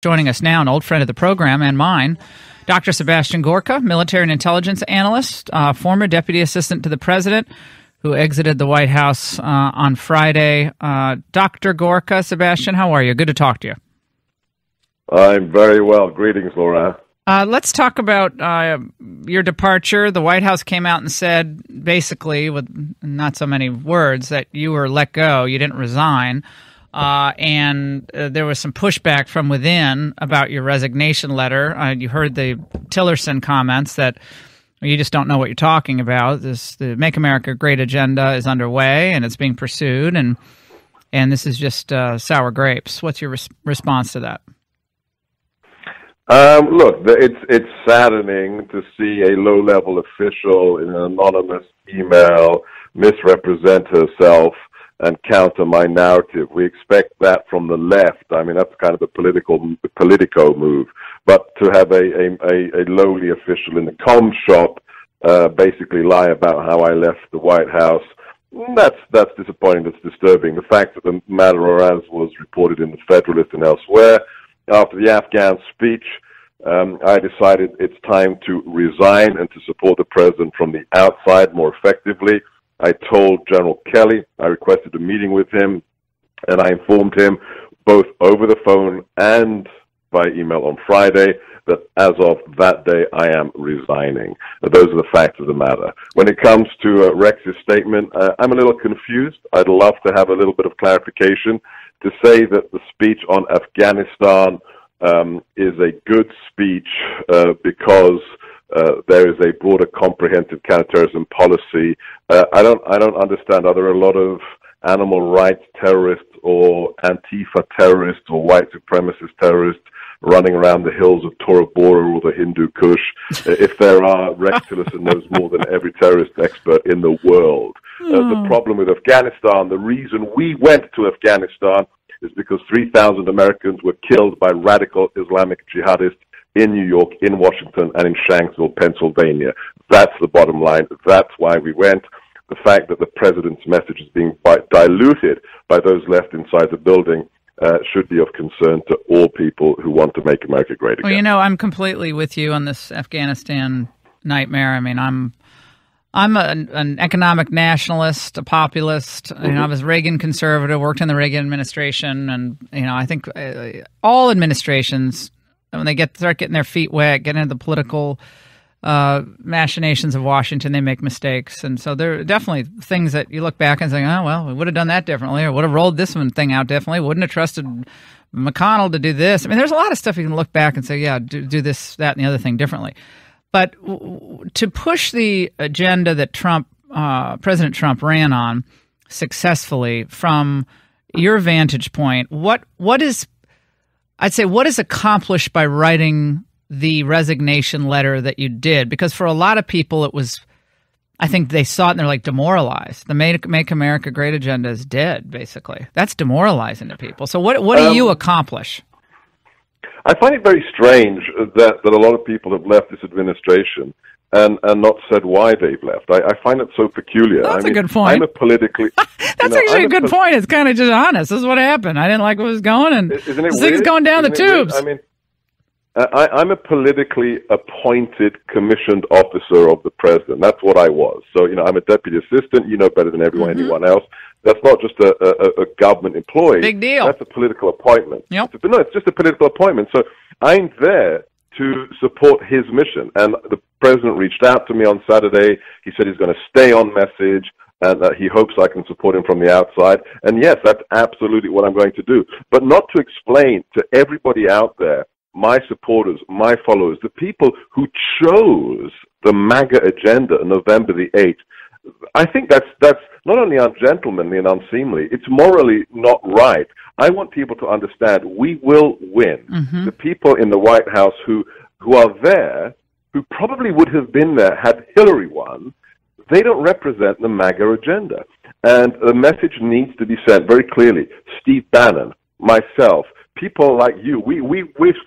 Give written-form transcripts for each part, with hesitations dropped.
Joining us now, an old friend of the program and mine, Dr. Sebastian Gorka, military and intelligence analyst, former deputy assistant to the president, who exited the White House on Friday. Dr. Gorka, Sebastian, how are you? Good to talk to you. I'm very well. Greetings, Laura. Let's talk about your departure. The White House came out and said, basically, with not so many words, that you were let go. You didn't resign. And there was some pushback from within about your resignation letter. You heard the Tillerson comments that you just don't know what you're talking about. The Make America Great agenda is underway, and it's being pursued, and this is just sour grapes. What's your response to that? Look, it's saddening to see a low-level official in an anonymous email misrepresent herself and counter my narrative. We expect that from the left. I mean, that's kind of a politico move. But to have a lowly official in the comm shop basically lie about how I left the White House, that's disappointing. That's disturbing. The fact that the matter, as was reported in the Federalist and elsewhere, after the Afghan speech, I decided it's time to resign and to support the president from the outside more effectively. I told General Kelly, I requested a meeting with him, and I informed him both over the phone and by email on Friday that as of that day, I am resigning. Those are the facts of the matter. When it comes to Rex's statement, I'm a little confused. I'd love to have a little bit of clarification. To say that the speech on Afghanistan is a good speech because there is a broader, comprehensive counterterrorism policy. I don't understand. Are there a lot of animal rights terrorists or Antifa terrorists or white supremacist terrorists running around the hills of Tora Bora or the Hindu Kush? If there are, Rex Tillerson knows more than every terrorist expert in the world. The problem with Afghanistan, the reason we went to Afghanistan is because 3,000 Americans were killed by radical Islamic jihadists in New York, in Washington, and in Shanksville, Pennsylvania. That's the bottom line. That's why we went. The fact that the president's message is being diluted by those left inside the building should be of concern to all people who want to make America great again. Well, you know, I'm completely with you on this Afghanistan nightmare. I mean, I'm an economic nationalist, a populist. You know, I was Reagan conservative, worked in the Reagan administration, and I think all administrations, when they start getting their feet wet, getting into the political machinations of Washington, they make mistakes. And so there are definitely things that you look back and say, oh, well, we would have done that differently, or would have rolled this one thing out differently, wouldn't have trusted McConnell to do this. I mean, there's a lot of stuff you can look back and say, yeah, do this, that, and the other thing differently. But to push the agenda that President Trump ran on successfully, from your vantage point, what is accomplished by writing the resignation letter that you did? Because for a lot of people, it was, I think they saw it and they're like demoralized. The Make America Great agenda is dead, basically. That's demoralizing to people. So what do you accomplish? I find it very strange that a lot of people have left this administration and not said why they've left. I find it so peculiar. That's a good point. I'm a politically... That's actually a good point. It's kind of just honest. This is what happened. I didn't like what was going, and this thing's going down the tubes. I mean, I'm a politically appointed commissioned officer of the president. That's what I was. So, I'm a deputy assistant. You know better than anyone else. That's not just a government employee. Big deal. That's a political appointment. Yep. No, it's just a political appointment. So I'm there to support his mission. And the president reached out to me on Saturday. He said he's going to stay on message and that he hopes I can support him from the outside. And yes, that's absolutely what I'm going to do. But not to explain to everybody out there, my supporters, my followers, the people who chose the MAGA agenda on November the 8th, I think that's not only ungentlemanly and unseemly, it's morally not right. I want people to understand we will win. Mm-hmm. The people in the White House who are there, who probably would have been there had Hillary won, they don't represent the MAGA agenda. And the message needs to be sent very clearly. Steve Bannon, myself, people like you, we wished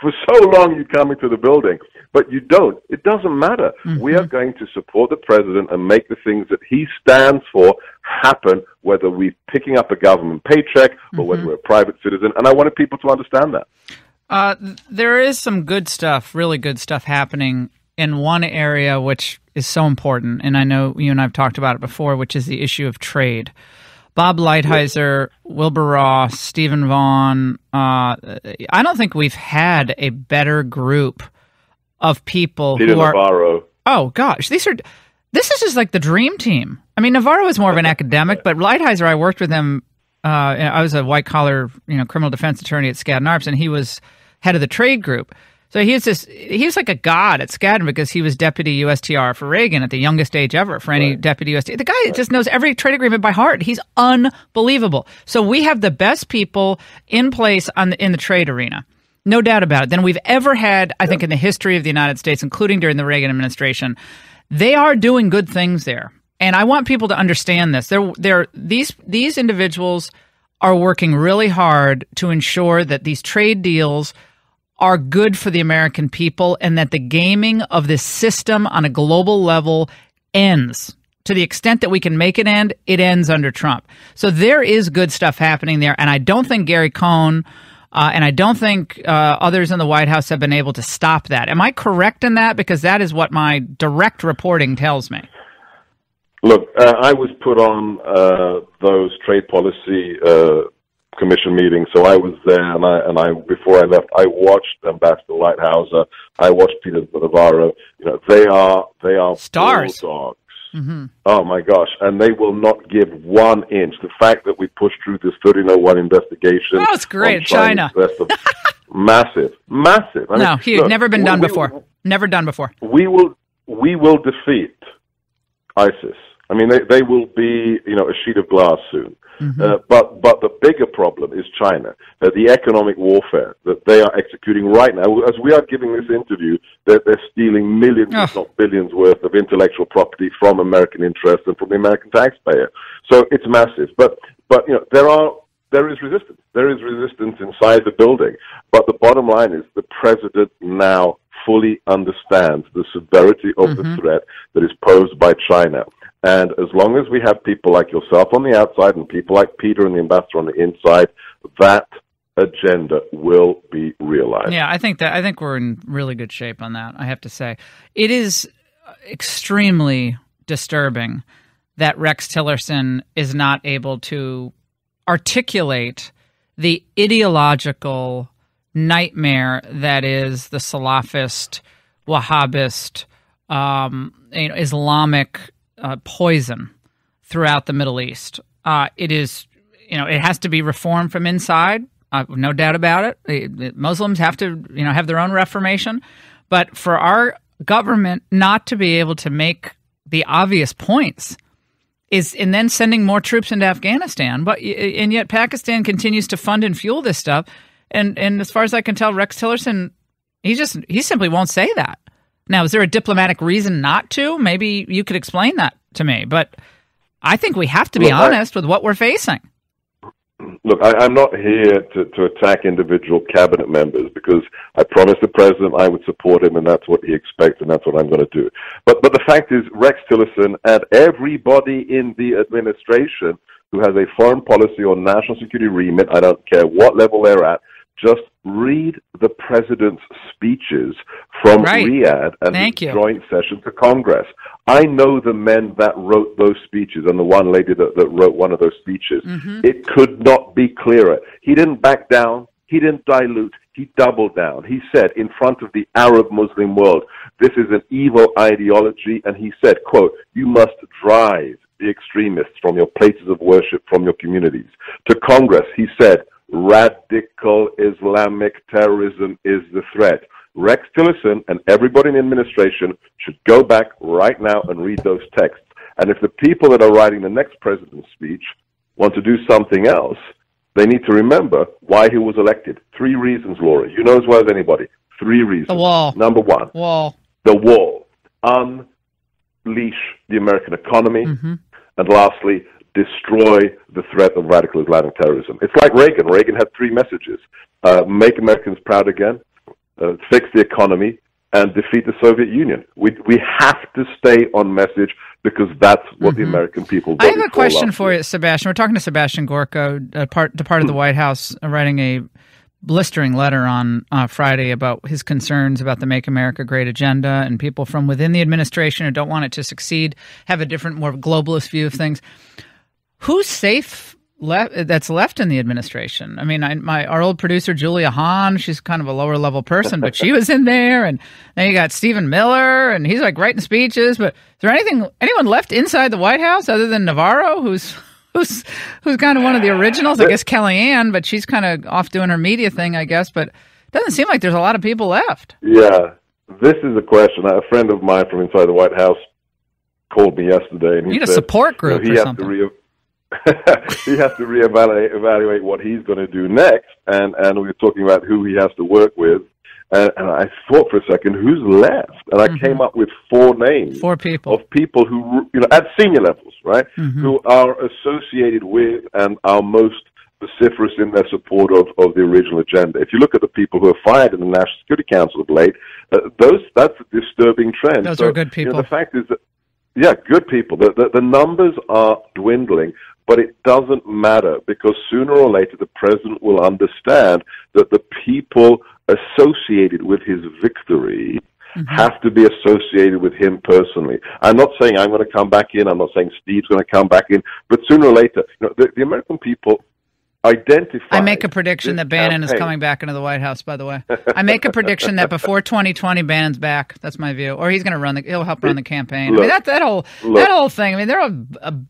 for so long you come into the building, but you don't. It doesn't matter. Mm-hmm. We are going to support the president and make the things that he stands for happen, whether we're picking up a government paycheck or whether we're a private citizen. And I wanted people to understand that. There is some good stuff, really good stuff happening in one area which is so important, and I know you and I have talked about it before, which is the issue of trade. Bob Lighthizer, Wilbur Ross, Stephen Vaughn, I don't think we've had a better group of people who are... Navarro. Oh, gosh. This is just like the dream team. I mean, Navarro is more of an academic, but Lighthizer, I worked with him. I was a white-collar criminal defense attorney at Skadden Arps, and he was head of the trade group. So he was like a god at Skadden because he was deputy USTR for Reagan at the youngest age ever for any deputy USTR. The guy just knows every trade agreement by heart. He's unbelievable. So we have the best people in place in the trade arena. No doubt about it, than we've ever had, I think, in the history of the United States, including during the Reagan administration. They are doing good things there. And I want people to understand this. These individuals are working really hard to ensure that these trade deals are good for the American people and that the gaming of this system on a global level ends. To the extent that we can make it end, it ends under Trump. So there is good stuff happening there, and I don't think Gary Cohn and I don't think others in the White House have been able to stop that. Am I correct in that? Because that is what my direct reporting tells me. Look, I was put on those trade policy commission meetings, so I was there, and I before I left, I watched Ambassador Lighthizer, I watched Peter Navarro. They are stars. Bulldogs. Mm-hmm. Oh my gosh! And they will not give 1 inch. The fact that we pushed through this 1301 investigation. Oh, it's great, China. Massive. I mean, no, huge. Never been done before. Never done before. We will defeat ISIS. I mean, they will be, a sheet of glass soon. Mm-hmm. But the bigger problem is China. The economic warfare that they are executing right now. As we are giving this interview, they're stealing millions, if not billions, worth of intellectual property from American interests and from the American taxpayer. So it's massive. But there is resistance. There is resistance inside the building. But the bottom line is the president now fully understands the severity of the threat that is posed by China. And as long as we have people like yourself on the outside and people like Peter and the ambassador on the inside, that agenda will be realized. Yeah, I think we're in really good shape on that, I have to say. It is extremely disturbing that Rex Tillerson is not able to articulate the ideological nightmare that is the Salafist, Wahhabist, Islamic poison throughout the Middle East. It is, it has to be reformed from inside. No doubt about it. Muslims have to, have their own reformation. But for our government not to be able to make the obvious points and then sending more troops into Afghanistan. And yet Pakistan continues to fund and fuel this stuff. And as far as I can tell, Rex Tillerson, he simply won't say that. Now, is there a diplomatic reason not to? Maybe you could explain that to me. But I think we have to be honest with what we're facing. Look, I'm not here to attack individual cabinet members because I promised the president I would support him, and that's what he expects, and that's what I'm going to do. But the fact is, Rex Tillerson and everybody in the administration who has a foreign policy or national security remit, I don't care what level they're at, just read the president's speeches from Riyadh and his joint session to Congress. I know the men that wrote those speeches and the one lady that wrote one of those speeches. Mm-hmm. It could not be clearer. He didn't back down. He didn't dilute. He doubled down. He said in front of the Arab Muslim world, this is an evil ideology. And he said, quote, you must drive the extremists from your places of worship, from your communities. To Congress, he said, radical Islamic terrorism is the threat. Rex Tillerson and everybody in the administration should go back right now and read those texts. And if the people that are writing the next president's speech want to do something else, they need to remember why he was elected. 3 reasons, Laura. You know as well as anybody. 3 reasons. The wall. Number 1. The wall. Unleash the American economy. Mm-hmm. And lastly, destroy the threat of radical Islamic terrorism. It's like Reagan. Reagan had 3 messages. Make Americans proud again, fix the economy, and defeat the Soviet Union. We have to stay on message because that's what the American people voted for. I have a question for you, Sebastian. We're talking to Sebastian Gorka, part of the White House, writing a blistering letter on Friday about his concerns about the Make America Great agenda, and people from within the administration who don't want it to succeed have a different, more globalist view of things. Who's safe that's left in the administration? I mean, our old producer, Julia Hahn, she's kind of a lower level person, but she was in there. And then you got Stephen Miller, and he's like writing speeches. But is there anyone left inside the White House other than Navarro, who's kind of one of the originals? I guess Kellyanne, but she's kind of off doing her media thing, I guess. But it doesn't seem like there's a lot of people left. Yeah, this is a question. A friend of mine from inside the White House called me yesterday, and he need said, a support group or something. He has to reevaluate what he's going to do next, and we were talking about who he has to work with, and I thought for a second, who's left? And I came up with 4 names, 4 people of people who, at senior levels, right, who are associated with and are most vociferous in their support of the original agenda. If you look at the people who are fired in the National Security Council of late, that's a disturbing trend. Those are good people. The fact is that, yeah, good people. The numbers are dwindling, but it doesn't matter, because sooner or later the president will understand that the people associated with his victory have to be associated with him personally. I'm not saying I'm going to come back in. I'm not saying Steve's going to come back in. But sooner or later, the American people identify. I make a prediction that Bannon is coming back into the White House, by the way. I make a prediction that before 2020, Bannon's back. That's my view. Or he's going to he'll help run the campaign. Look, I mean, that whole thing. I mean,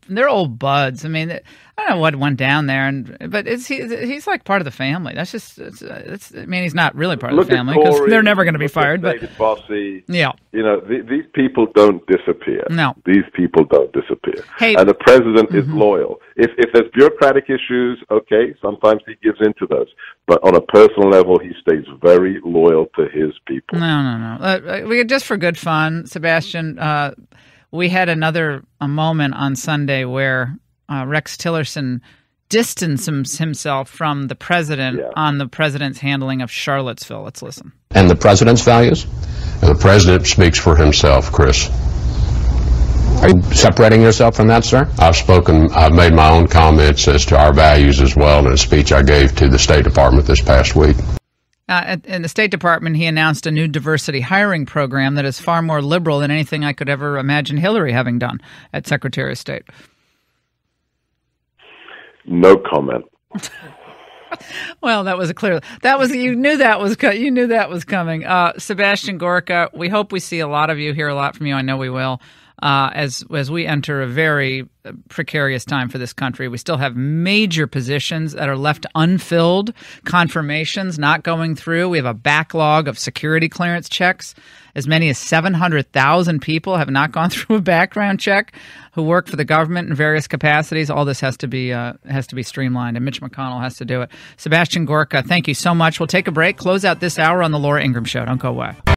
they're old buds. I mean, I don't know what went down there, but he's like part of the family. That's just, I mean, he's not really part of the family because they're never going to be fired. But David Bossy, yeah, these people don't disappear. No, these people don't disappear. Hey, and the president is loyal. If there's bureaucratic issues, okay, sometimes he gives into those. But on a personal level, he stays very loyal to his people. No. We just for good fun, Sebastian. We had a moment on Sunday where Rex Tillerson distanced himself from the president on the president's handling of Charlottesville. Let's listen. And the president's values? And the president speaks for himself, Chris. Are you separating yourself from that, sir? I've made my own comments as to our values as well in a speech I gave to the State Department this past week. In the State Department, he announced a new diversity hiring program that is far more liberal than anything I could ever imagine Hillary having done at Secretary of State. No comment. Well, you knew that was coming. Sebastian Gorka, we hope we see a lot of you, hear a lot from you. I know we will. As we enter a very precarious time for this country. We still have major positions that are left unfilled, confirmations not going through. We have a backlog of security clearance checks. As many as 700,000 people have not gone through a background check who work for the government in various capacities. All this has to be streamlined, and Mitch McConnell has to do it. Sebastian Gorka, thank you so much. We'll take a break, close out this hour on the Laura Ingraham Show. Don't go away.